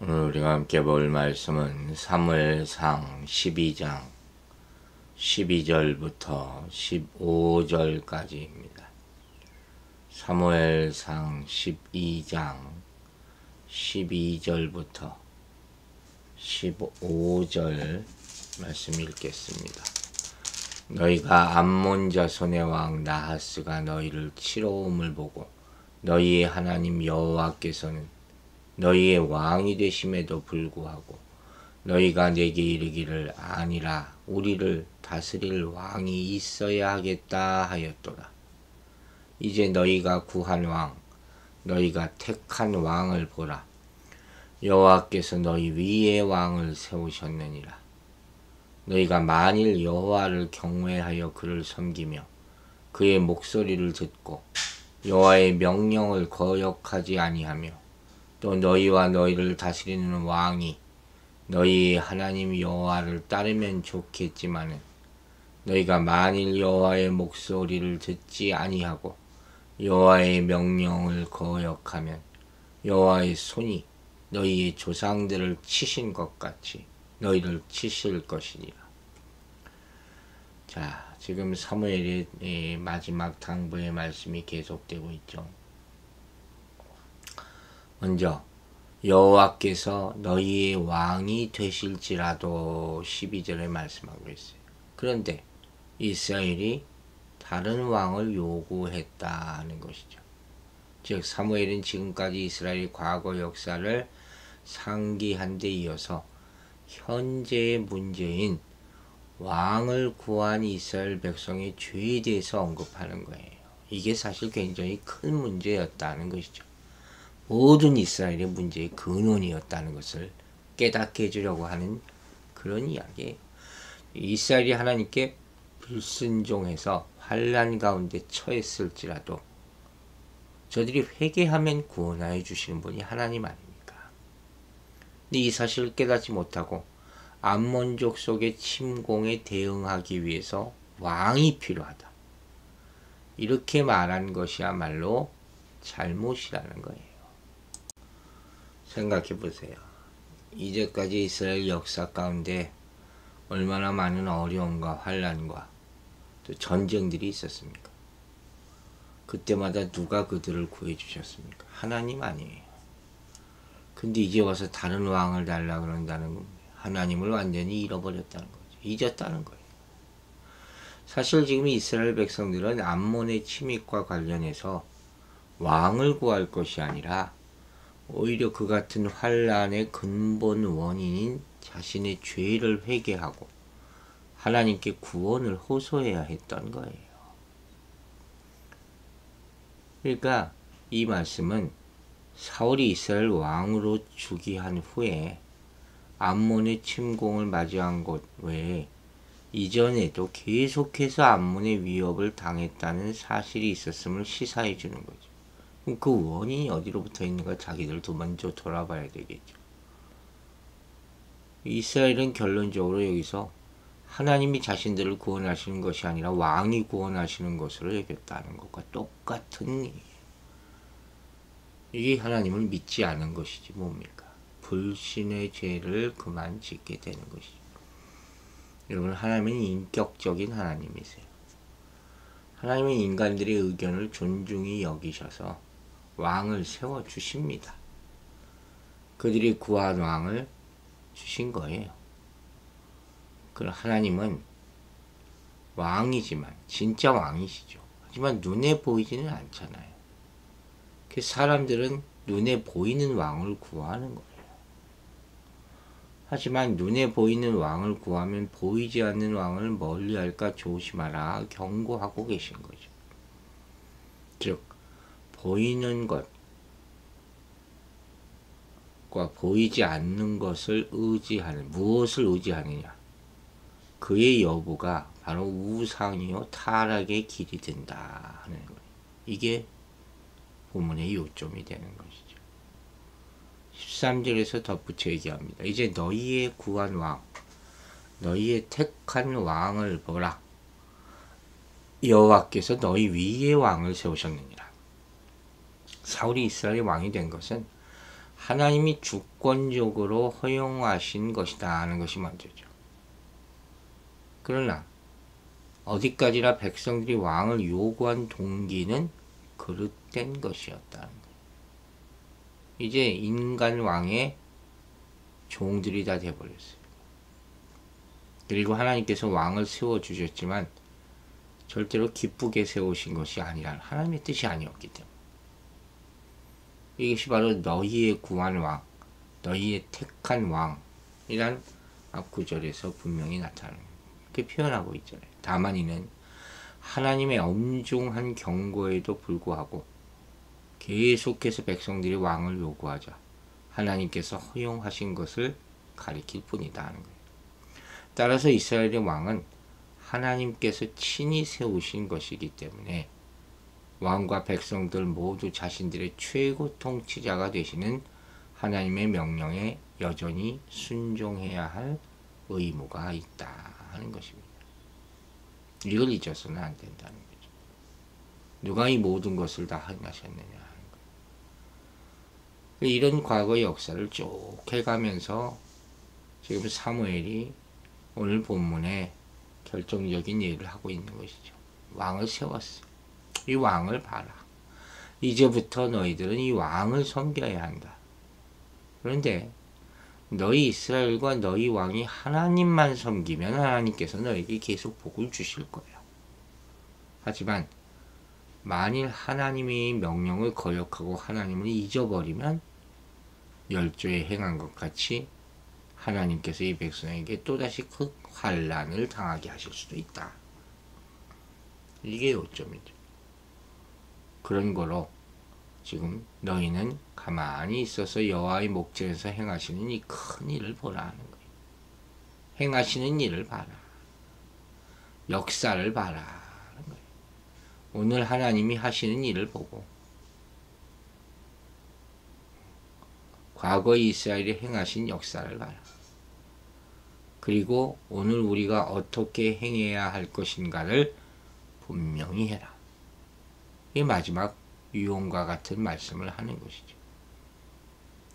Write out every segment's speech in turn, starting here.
오늘 우리가 함께 볼 말씀은 사무엘상 12장 12절부터 15절까지입니다. 사무엘상 12장 12절부터 15절 말씀 읽겠습니다. 너희가 암몬 자손의 왕 나하스가 너희를 치러옴을 보고 너희의 하나님 여호와께서는 너희의 왕이 되심에도 불구하고 너희가 내게 이르기를 아니라 우리를 다스릴 왕이 있어야 하겠다 하였도다. 이제 너희가 구한 왕, 너희가 택한 왕을 보라. 여호와께서 너희 위에 왕을 세우셨느니라. 너희가 만일 여호와를 경외하여 그를 섬기며 그의 목소리를 듣고 여호와의 명령을 거역하지 아니하며 또 너희와 너희를 다스리는 왕이 너희의 하나님 여호와를 따르면 좋겠지만은 너희가 만일 여호와의 목소리를 듣지 아니하고 여호와의 명령을 거역하면 여호와의 손이 너희의 조상들을 치신 것 같이 너희를 치실 것이니라. 자, 지금 사무엘의 마지막 당부의 말씀이 계속되고 있죠. 먼저 여호와께서 너희의 왕이 되실지라도 12절에 말씀하고 있어요. 그런데 이스라엘이 다른 왕을 요구했다는 것이죠. 즉 사무엘은 지금까지 이스라엘의 과거 역사를 상기한 데 이어서 현재의 문제인 왕을 구한 이스라엘 백성의 죄에 대해서 언급하는 거예요. 이게 사실 굉장히 큰 문제였다는 것이죠. 모든 이스라엘의 문제의 근원이었다는 것을 깨닫게 해주려고 하는 그런 이야기예요. 이스라엘이 하나님께 불순종해서 환난 가운데 처했을지라도 저들이 회개하면 구원하여 주시는 분이 하나님 아닙니까? 근데 이 사실을 깨닫지 못하고 암몬족 속의 침공에 대응하기 위해서 왕이 필요하다. 이렇게 말한 것이야말로 잘못이라는 거예요. 생각해 보세요. 이제까지 이스라엘 역사 가운데 얼마나 많은 어려움과 환난과 또 전쟁들이 있었습니까? 그때마다 누가 그들을 구해 주셨습니까? 하나님 아니에요. 근데 이제 와서 다른 왕을 달라 그런다는 겁니다. 하나님을 완전히 잃어버렸다는 거죠. 잊었다는 거예요. 사실 지금 이스라엘 백성들은 암몬의 침입과 관련해서 왕을 구할 것이 아니라 오히려 그 같은 환난의 근본 원인인 자신의 죄를 회개하고 하나님께 구원을 호소해야 했던 거예요. 그러니까 이 말씀은 사울이 이스라엘 왕으로 즉위한 후에 암몬의 침공을 맞이한 것 외에 이전에도 계속해서 암몬의 위협을 당했다는 사실이 있었음을 시사해 주는 거죠. 그럼 그 원인이 어디로부터 있는가 자기들도 먼저 돌아봐야 되겠죠. 이스라엘은 결론적으로 여기서 하나님이 자신들을 구원하시는 것이 아니라 왕이 구원하시는 것으로 여겼다는 것과 똑같은 일이에요. 이게 하나님을 믿지 않은 것이지 뭡니까? 불신의 죄를 그만 짓게 되는 것이죠. 여러분, 하나님은 인격적인 하나님이세요. 하나님은 인간들의 의견을 존중히 여기셔서 왕을 세워주십니다. 그들이 구한 왕을 주신 거예요. 그럼 하나님은 왕이지만 진짜 왕이시죠. 하지만 눈에 보이지는 않잖아요. 그 사람들은 눈에 보이는 왕을 구하는 거예요. 하지만 눈에 보이는 왕을 구하면 보이지 않는 왕을 멀리할까 조심하라 경고하고 계신 거죠. 즉 보이는 것과 보이지 않는 것을 의지하는, 무엇을 의지하느냐, 그의 여부가 바로 우상이요 타락의 길이 된다 하는 거예요. 이게 본문의 요점이 되는 것이죠. 13절에서 덧붙여 얘기합니다. 이제 너희의 구한 왕, 너희의 택한 왕을 보라. 여호와께서 너희 위에 왕을 세우셨느니라. 사울이 이스라엘의 왕이 된 것은 하나님이 주권적으로 허용하신 것이다 하는 것이 먼저죠. 그러나 어디까지나 백성들이 왕을 요구한 동기는 그릇된 것이었다는 거예요. 이제 인간 왕의 종들이 다 돼버렸어요. 그리고 하나님께서 왕을 세워주셨지만 절대로 기쁘게 세우신 것이 아니라 하나님의 뜻이 아니었기 때문에 이것이 바로 너희의 구한 왕, 너희의 택한 왕이란 앞 구절에서 분명히 나타나는 거예요. 그렇게 표현하고 있잖아요. 다만 이는 하나님의 엄중한 경고에도 불구하고 계속해서 백성들이 왕을 요구하자 하나님께서 허용하신 것을 가리킬 뿐이다 하는 거예요. 따라서 이스라엘의 왕은 하나님께서 친히 세우신 것이기 때문에 왕과 백성들 모두 자신들의 최고 통치자가 되시는 하나님의 명령에 여전히 순종해야 할 의무가 있다 하는 것입니다. 이걸 잊어서는 안 된다는 거죠. 누가 이 모든 것을 다 행하셨느냐 하는 거예요. 이런 과거 역사를 쭉 해가면서 지금 사무엘이 오늘 본문에 결정적인 얘기를 하고 있는 것이죠. 왕을 세웠어. 이 왕을 봐라. 이제부터 너희들은 이 왕을 섬겨야 한다. 그런데 너희 이스라엘과 너희 왕이 하나님만 섬기면 하나님께서 너에게 계속 복을 주실 거야. 하지만 만일 하나님의 명령을 거역하고 하나님을 잊어버리면 열조에 행한 것 같이 하나님께서 이 백성에게 또다시 그 환난을 당하게 하실 수도 있다. 이게 요점이죠. 그런 거로 지금 너희는 가만히 있어서 여호와의 목전에서 행하시는 이 큰 일을 보라 하는 거예요. 행하시는 일을 봐라. 역사를 봐라 하는 거예요. 오늘 하나님이 하시는 일을 보고 과거 이스라엘이 행하신 역사를 봐라. 그리고 오늘 우리가 어떻게 행해야 할 것인가를 분명히 해라. 이 마지막 유언과 같은 말씀을 하는 것이죠.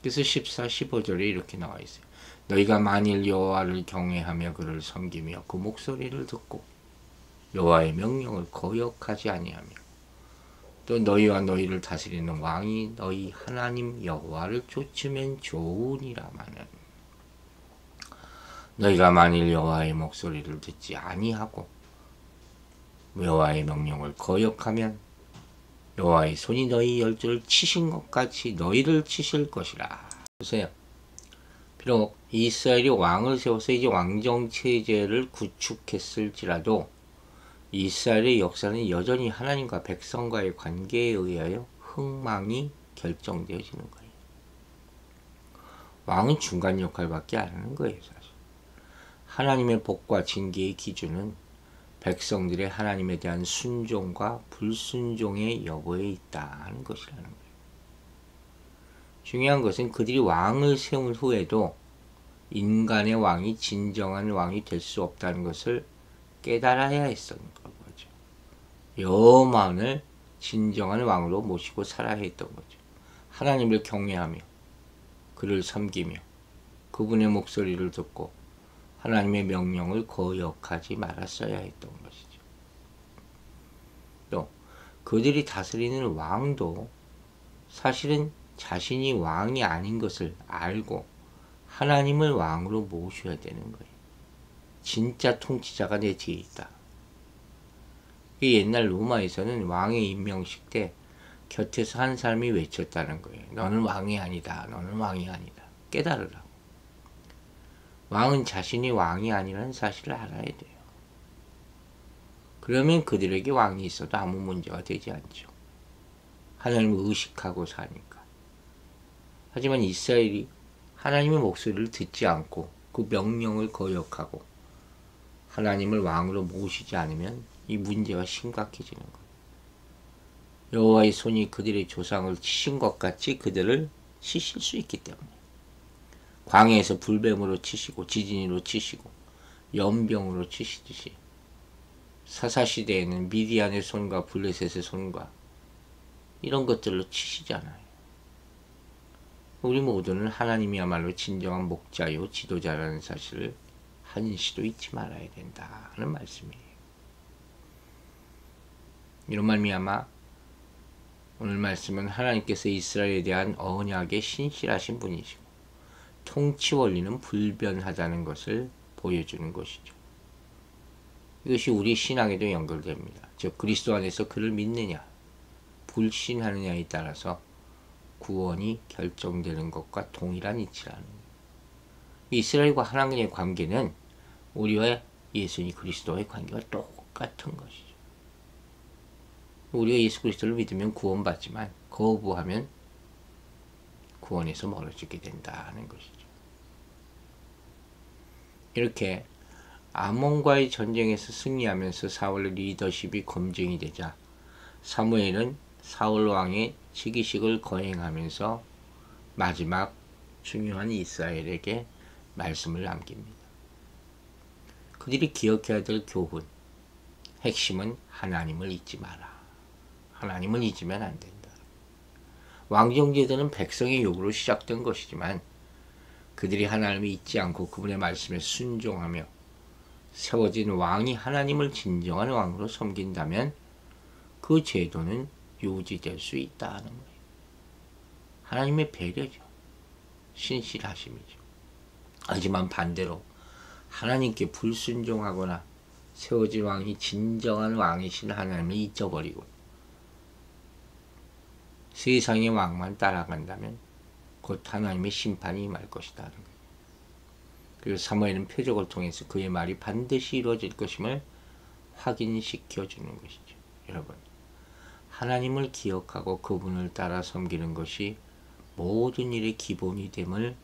그래서 14, 15절에 이렇게 나와 있어요. 너희가 만일 여호와를 경외하며 그를 섬기며 그 목소리를 듣고 여호와의 명령을 거역하지 아니하며 또 너희와 너희를 다스리는 왕이 너희 하나님 여호와를 쫓으면 좋으니라마는 너희가 만일 여호와의 목소리를 듣지 아니하고 여호와의 명령을 거역하면 여호와의 손이 너희 열조를 치신 것 같이 너희를 치실 것이라. 보세요. 비록 이스라엘이 왕을 세워서 이제 왕정 체제를 구축했을지라도 이스라엘의 역사는 여전히 하나님과 백성과의 관계에 의하여 흥망이 결정되어지는 거예요. 왕은 중간 역할밖에 안 하는 거예요, 사실. 하나님의 복과 징계의 기준은 백성들의 하나님에 대한 순종과 불순종의 여부에 있다 하는 것이라는 거예요. 중요한 것은 그들이 왕을 세운 후에도 인간의 왕이 진정한 왕이 될 수 없다는 것을 깨달아야 했던 거죠. 여호만을 진정한 왕으로 모시고 살아야 했던 거죠. 하나님을 경외하며 그를 섬기며 그분의 목소리를 듣고 하나님의 명령을 거역하지 말았어야 했던 것이죠. 또 그들이 다스리는 왕도 사실은 자신이 왕이 아닌 것을 알고 하나님을 왕으로 모셔야 되는 거예요. 진짜 통치자가 내 뒤에 있다. 옛날 로마에서는 왕의 임명식 때 곁에서 한 사람이 외쳤다는 거예요. 너는 왕이 아니다. 너는 왕이 아니다. 깨달으라고. 왕은 자신이 왕이 아니라는 사실을 알아야 돼요. 그러면 그들에게 왕이 있어도 아무 문제가 되지 않죠. 하나님을 의식하고 사니까. 하지만 이스라엘이 하나님의 목소리를 듣지 않고 그 명령을 거역하고 하나님을 왕으로 모시지 않으면 이 문제가 심각해지는 거예요. 여호와의 손이 그들의 조상을 치신 것 같이 그들을 치실 수 있기 때문에 광야에서 불뱀으로 치시고 지진으로 치시고 연병으로 치시듯이 사사시대에는 미디안의 손과 블레셋의 손과 이런 것들로 치시잖아요. 우리 모두는 하나님이야말로 진정한 목자요 지도자라는 사실을 한시도 잊지 말아야 된다 하는 말씀이에요. 이런 말미암아 오늘 말씀은 하나님께서 이스라엘에 대한 언약에 신실하신 분이시고 통치 원리는 불변하다는 것을 보여주는 것이죠. 이것이 우리 신앙에도 연결됩니다. 즉 그리스도 안에서 그를 믿느냐 불신하느냐에 따라서 구원이 결정되는 것과 동일한 이치라는 거예요. 이스라엘과 하나님의 관계는 우리와 예수님 그리스도의 관계가 똑같은 것이죠. 우리가 예수 그리스도를 믿으면 구원받지만 거부하면 구원에서 멀어지게 된다는 것이죠. 이렇게 아몬과의 전쟁에서 승리하면서 사울의 리더십이 검증이 되자 사무엘은 사울 왕의 즉위식을 거행하면서 마지막 중요한 이스라엘에게 말씀을 남깁니다. 그들이 기억해야 될 교훈, 핵심은 하나님을 잊지 마라. 하나님을 잊으면 안 된다. 왕정제도는 백성의 요구로 시작된 것이지만 그들이 하나님을 잊지 않고 그분의 말씀에 순종하며 세워진 왕이 하나님을 진정한 왕으로 섬긴다면 그 제도는 유지될 수 있다는 거예요. 하나님의 배려죠. 신실하심이죠. 하지만 반대로 하나님께 불순종하거나 세워진 왕이 진정한 왕이신 하나님을 잊어버리고 세상의 왕만 따라간다면 곧 하나님의 심판이 임할 것이다는 거예요. 그리고 사무엘은 표적을 통해서 그의 말이 반드시 이루어질 것임을 확인시켜 주는 것이죠. 여러분, 하나님을 기억하고 그분을 따라 섬기는 것이 모든 일의 기본이 됨을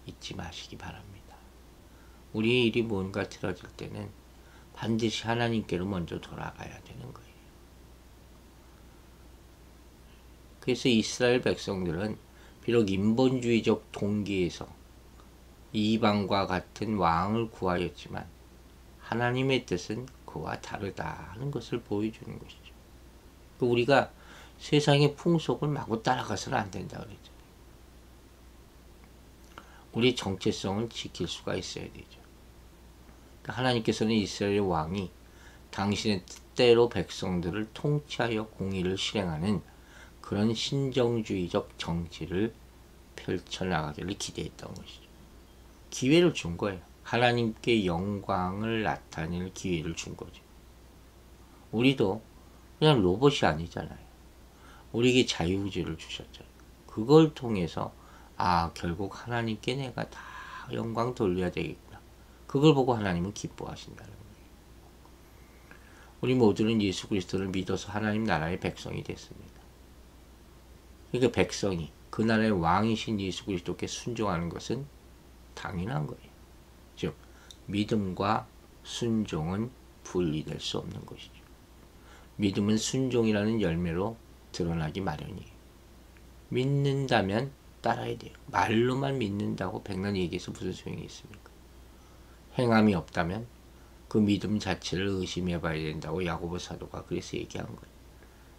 잊지 마시기 바랍니다. 우리의 일이 뭔가 틀어질 때는 반드시 하나님께로 먼저 돌아가야 되는 거예요. 그래서 이스라엘 백성들은 비록 인본주의적 동기에서 이방과 같은 왕을 구하였지만 하나님의 뜻은 그와 다르다는 것을 보여주는 것이죠. 우리가 세상의 풍속을 마구 따라가서는 안 된다 그랬잖아요. 우리 정체성을 지킬 수가 있어야 되죠. 하나님께서는 이스라엘 왕이 당신의 뜻대로 백성들을 통치하여 공의를 실행하는 그런 신정주의적 정치를 펼쳐나가기를 기대했던 것이죠. 기회를 준 거예요. 하나님께 영광을 나타낼 기회를 준 거죠. 우리도 그냥 로봇이 아니잖아요. 우리에게 자유의지를 주셨잖아요. 그걸 통해서 결국 하나님께 내가 다 영광 돌려야 되겠구나. 그걸 보고 하나님은 기뻐하신다는 거예요. 우리 모두는 예수 그리스도를 믿어서 하나님 나라의 백성이 됐습니다. 그러니까 백성이 그 나라의 왕이신 예수 그리스도께 순종하는 것은 당연한 거예요. 즉 믿음과 순종은 분리될 수 없는 것이죠. 믿음은 순종이라는 열매로 드러나기 마련이에요. 믿는다면 따라야 돼요. 말로만 믿는다고 백날 얘기해서 무슨 소용이 있습니까? 행함이 없다면 그 믿음 자체를 의심해 봐야 된다고 야고보 사도가 그래서 얘기한 거예요.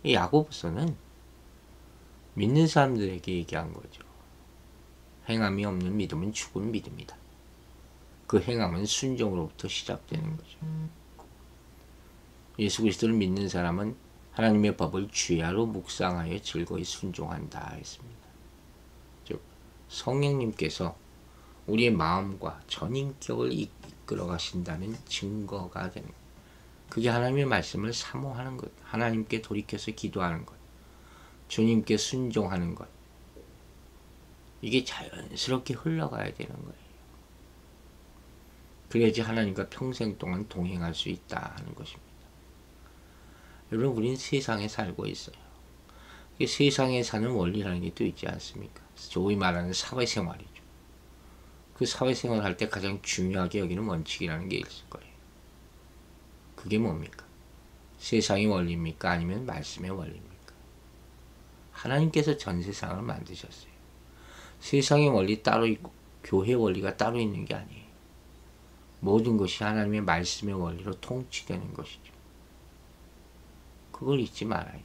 이 야고보서는 믿는 사람들에게 얘기한 거죠. 행함이 없는 믿음은 죽은 믿음이다. 그 행함은 순종으로부터 시작되는 거죠. 예수 그리스도를 믿는 사람은 하나님의 법을 주야로 묵상하여 즐거이 순종한다 했습니다. 즉 성령님께서 우리의 마음과 전인격을 이끌어 가신다는 증거가 되는 거예요. 그게 하나님의 말씀을 사모하는 것, 하나님께 돌이켜서 기도하는 것, 주님께 순종하는 것, 이게 자연스럽게 흘러가야 되는 거예요. 그래야지 하나님과 평생 동안 동행할 수 있다 하는 것입니다. 여러분, 우린 세상에 살고 있어요. 세상에 사는 원리라는 게 또 있지 않습니까? 소위 말하는 사회생활이죠. 그 사회생활 할 때 가장 중요하게 여기는 원칙이라는 게 있을 거예요. 그게 뭡니까? 세상의 원리입니까? 아니면 말씀의 원리입니까? 하나님께서 전 세상을 만드셨어요. 세상의 원리 따로 있고 교회 원리가 따로 있는 게 아니에요. 모든 것이 하나님의 말씀의 원리로 통치되는 것이죠. 그걸 잊지 말아야 돼요.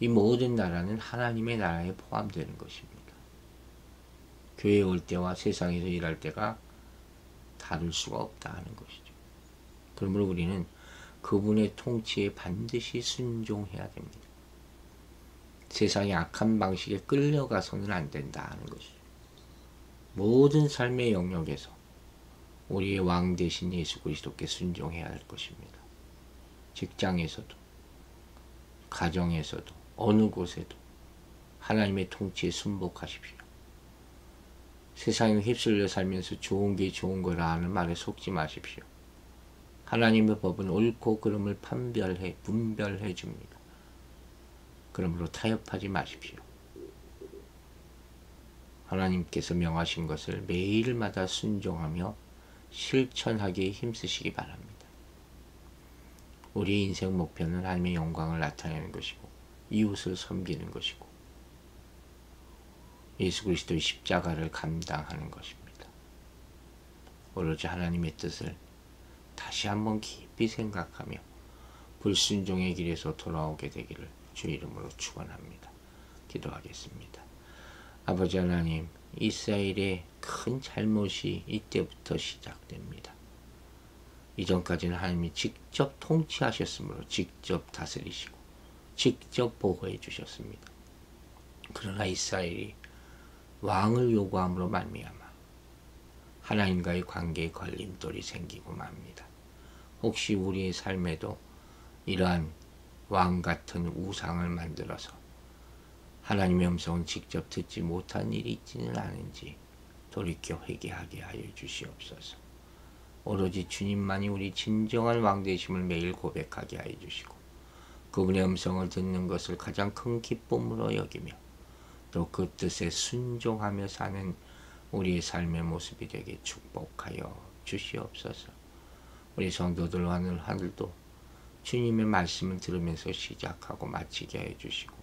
이 모든 나라는 하나님의 나라에 포함되는 것입니다. 교회에 올 때와 세상에서 일할 때가 다를 수가 없다 하는 것이죠. 그러므로 우리는 그분의 통치에 반드시 순종해야 됩니다. 세상의 악한 방식에 끌려가서는 안 된다 하는 것이죠. 모든 삶의 영역에서 우리의 왕 대신 예수 그리스도께 순종해야 할 것입니다. 직장에서도, 가정에서도, 어느 곳에도 하나님의 통치에 순복하십시오. 세상에 휩쓸려 살면서 좋은 게 좋은 거라 하는 말에 속지 마십시오. 하나님의 법은 옳고 그름을 분별해 줍니다. 그러므로 타협하지 마십시오. 하나님께서 명하신 것을 매일마다 순종하며 실천하기에 힘쓰시기 바랍니다. 우리의 인생 목표는 하나님의 영광을 나타내는 것이고 이웃을 섬기는 것이고 예수 그리스도의 십자가를 감당하는 것입니다. 오로지 하나님의 뜻을 다시 한번 깊이 생각하며 불순종의 길에서 돌아오게 되기를 주 이름으로 축원합니다. 기도하겠습니다. 아버지 하나님, 이스라엘의 큰 잘못이 이때부터 시작됩니다. 이전까지는 하나님이 직접 통치하셨으므로 직접 다스리시고 직접 보호해 주셨습니다. 그러나 이스라엘이 왕을 요구함으로 말미암아 하나님과의 관계에 걸림돌이 생기고 맙니다. 혹시 우리의 삶에도 이러한 왕 같은 우상을 만들어서 하나님의 음성을 직접 듣지 못한 일이 있지는 않은지 돌이켜 회개하게 하여 주시옵소서. 오로지 주님만이 우리 진정한 왕 되심을 매일 고백하게 하여 주시고 그분의 음성을 듣는 것을 가장 큰 기쁨으로 여기며 또 그 뜻에 순종하며 사는 우리의 삶의 모습이 되게 축복하여 주시옵소서. 우리 성도들 하늘도 주님의 말씀을 들으면서 시작하고 마치게 해 주시고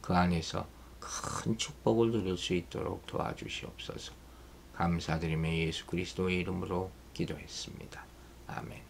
그 안에서 큰 축복을 누릴 수 있도록 도와주시옵소서. 감사드리며 예수 그리스도의 이름으로 기도했습니다. 아멘.